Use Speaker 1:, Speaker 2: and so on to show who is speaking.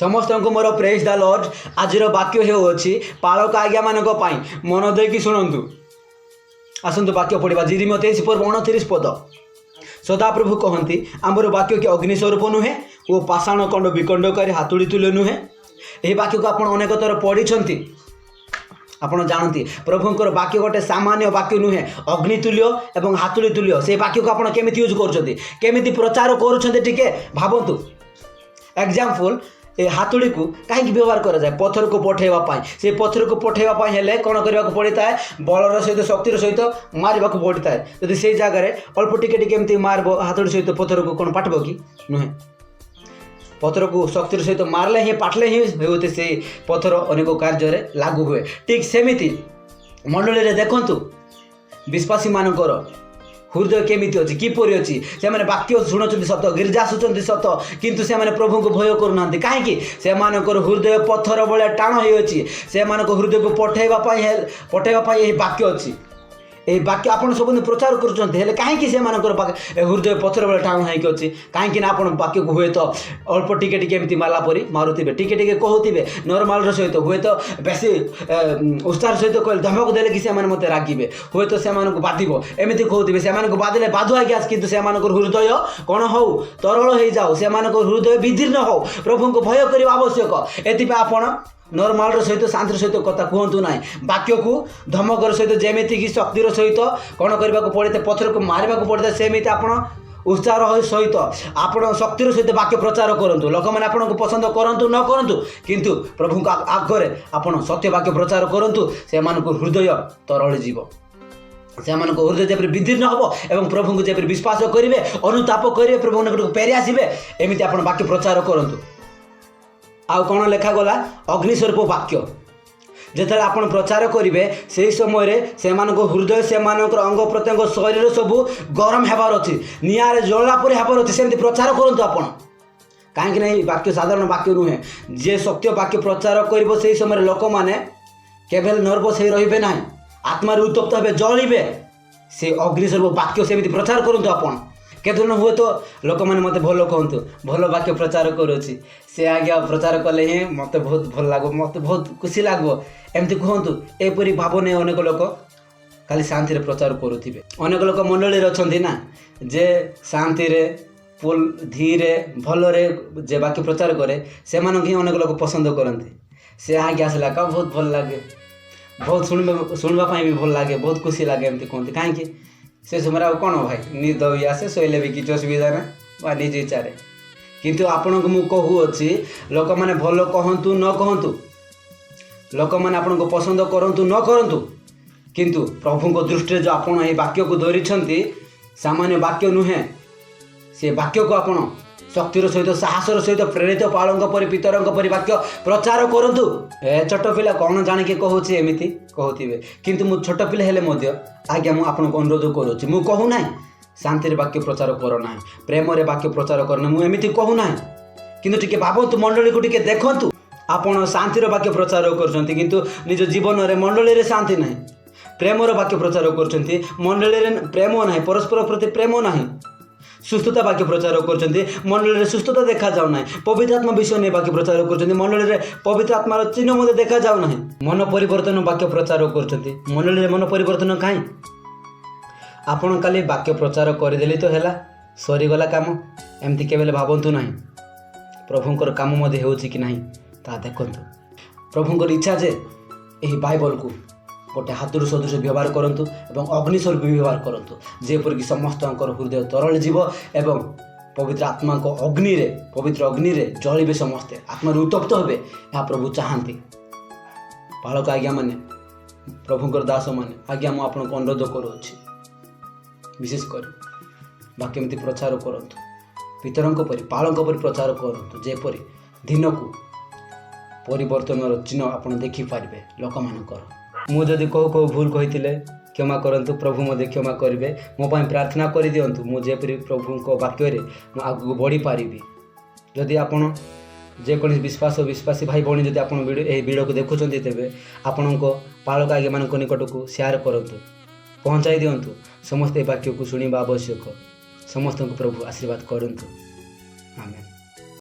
Speaker 1: समस्त को मोर praise the Lord. आज वाक्य होउछि पालक आज्ञा मानक पाई मन देकी शुणु। आसतु वाक्य पढ़ा जिरिम 23:29 पद। सदा प्रभु कहती आमर वाक्य कि अग्निस्वरूप नुहे ओ पाषाण कंड विकंडकारी हातुड़ी तुल्य नुहे। यही वाक्य को आप अनेक थर पढ़ी आपण जानती प्रभुंर वाक्य गोटे सामान्य वाक्य नुहे अग्नितुल्य एवं हातुड़ी तुल्य। से वाक्य को आप केमिति यूज कर प्रचार कर भावतु। एग्जाम्पल ए हातुड़ी को कहीं व्यवहार करा जाए पत्थर को पठेवाई से पत्थर को पठेवाई हेले कौन करने को पड़ता है बलर सहित शक्तिर सहित मारवा को पड़ता है। जदि से जगह अल्प टिके मारब हातुड़ी सहित पत्थर को कौन पाटब कि नुहे पत्थर को शक्तिर सहित मारले ही पाटले ही होते से पत्थर अनेक कार्य लागू हुए। ठीक सेमिति मंडली देखंतु विश्वासी मानकर हृदय केमिति अच्छी किपरि अच्छी से मैंने वाक्य शुणुंट सत गिर्जा आसुँच सत किंतु से मैंने प्रभु को भय करूना कहीं से हृदय पत्थर भाया टाण होती से हृदय को पठेवाई वाक्य अच्छी ये वाक्य आप सब प्रचार करें कहीं से हृदय पत्थर भाया टाण होती कहीं आप वाक्य को हुए तो अल्प टिके मारला परी मारुवे टिके कहते नॉर्मल सहित हुए तो बेसी उत्साह सहित कह धमक देले कि मत रागे हुए तो से बाधिब एमती कहते से बाधिले बाधुआ गैस कि हृदय कौन हो तरल हो जाओ से हृदय विदीर्ण हो प्रभु को भय करने आवश्यक। एथि आप नॉर्मल सहित शांति सहित कथा कहतु ना वाक्य को धमकर सहित जमीती कि शक्तिर सहित कौन करने को पड़ता पत्थर को मारवा को पड़ता सेमती आप उत्साह सहित आप शक्तिर सहित वाक्य प्रचार करूँ। लोक मैंने आपको पसंद करूँ न करूँ किंतु प्रभु आगे आप सत्य वाक्य प्रचार करूँ से हृदय तरल जीव से हृदय जब विदीर्ण हम एवं प्रभु को जब विश्वास करेंगे अनुताप करेंगे प्रभु पेरी आसवे एमती आप वाक्य प्रचार करूँ। आउ कौन लिखागला अग्निस्वरूप वाक्य जिते आप प्रचार करेंगे से समय से हृदय से अंग प्रत्यंग शरीर सब गरम होबार अच्छी निआरे जलला पर होबार अच्छी सेमती प्रचार करूँ आप कहीं ना वाक्य साधारण वाक्य नुहे जे सत्य वाक्य प्रचार कर से समय लोक मैंने केवल नर्वस हो रे ना आत्मार उत्तप्त हे जलिबे से अग्निस्वरूप वाक्य सेमती प्रचार करूँ आप केत हुए तो लोक मैंने मत भल कहतु भल वाक्य प्रचार करुच्ची से आज्ञा प्रचार कले ही मत बहुत भल लगे मत बहुत खुशी लगे एमती कहतु एपरी भाव नहीं अनेक लोक खाली शांति प्रचार करुवे अनेक लोक मंडली अच्छा ना जे शांति धीरे भलरे जे वाक्य प्रचार करे से ही अनेक लोक पसंद करते से आज्ञा आसला का बहुत भल लगे बहुत शुणवाई भी भल लगे बहुत खुशी लगे एमती कहते कहीं से समय कौन भाई निद भी आसे शोले भी किसी असुविधा ना निज इच्छा किंतु आपण को मुझे कहूँगी लोक मैंने भल कहतु न कहतु लोक मैंने आपको पसंद करूँ न करूँ किंतु प्रभु को दृष्टि जो आप वाक्य को धरी सामान्य वाक्य नुहे से वाक्य को आपण शक्तिर सहित साहसर सहित प्रेरित पालक परि पितर परि वाक्य प्रचार करूँ। ए छोट पिला कौन जाणिकी कहूँ एमती कहते किंतु मु छोट पिला हेले आज्ञा मुझे आपको अनुरोध करुच्ची मु कहूना शांति वाक्य प्रचार करना प्रेम वाक्य प्रचार करना मुझे कहूना किंतु टिके भावतु मंडली को टिके देखंतु आपण शांतिर वाक्य प्रचार कर किंतु निज जीवन में मंडली शांति ना प्रेमर वाक्य प्रचार कर मंडली प्रेम ना परस्पर प्रति प्रेम ना सुस्थता वाक्य प्रचार कर मंडली सुस्थता देखा जाऊना पवित्र आत्मा विषय नहीं वाक्य प्रचार कर मंडली पवित्र आत्मार चिन्ह मत देखा जाऊना मन परिवर्तन वाक्य प्रचार कर मंडली मन परिवर्तन कहीं आपण खाली वाक्य प्रचार करदेली तो है सरीगला काम एमती केवल भावतु ना प्रभुंर काम मध्य हो कि नहीं ता देखु प्रभुंर इच्छा जे यही बाइबल को गोटे हाथुड़ सदृश व्यवहार करूँ और अग्निस्वरूप व्यवहार करूँ जेपरिक समस्त हृदय तरल जीव एवं पवित्र आत्मा को पवित्र अग्नि जलिबे समस्ते आत्मार उत्तप्त हे यहाँ प्रभु चाहती बालक आज्ञा माने प्रभुंर दास मैंने आज्ञा मुझे आपको अनुरोध करुच्ची विशेषकर वाक्य एमती प्रचार करूँ पितर परि पालक परि प्रचार करूँ जेपरी दिन को परिवर्तन चिन्ह आप देखिपारे लोक मानकर मुझे कहू कहू भूल कही क्षमा करंतु प्रभु मध्य क्षमा करेंगे मो प्रार्थना कर दिंतु मुझे प्रभु वाक्य आगे बढ़ी पारि जदि आपण जेकोसी विश्वासी भाई भाई जब आप वीडियो को देखुं तेज आपण पालक आगे मान निकट को शेयर करूँ पहुँचाई दिंतु समस्त वाक्य को शुणा आवश्यक समस्त प्रभु आशीर्वाद करूँ आमेन।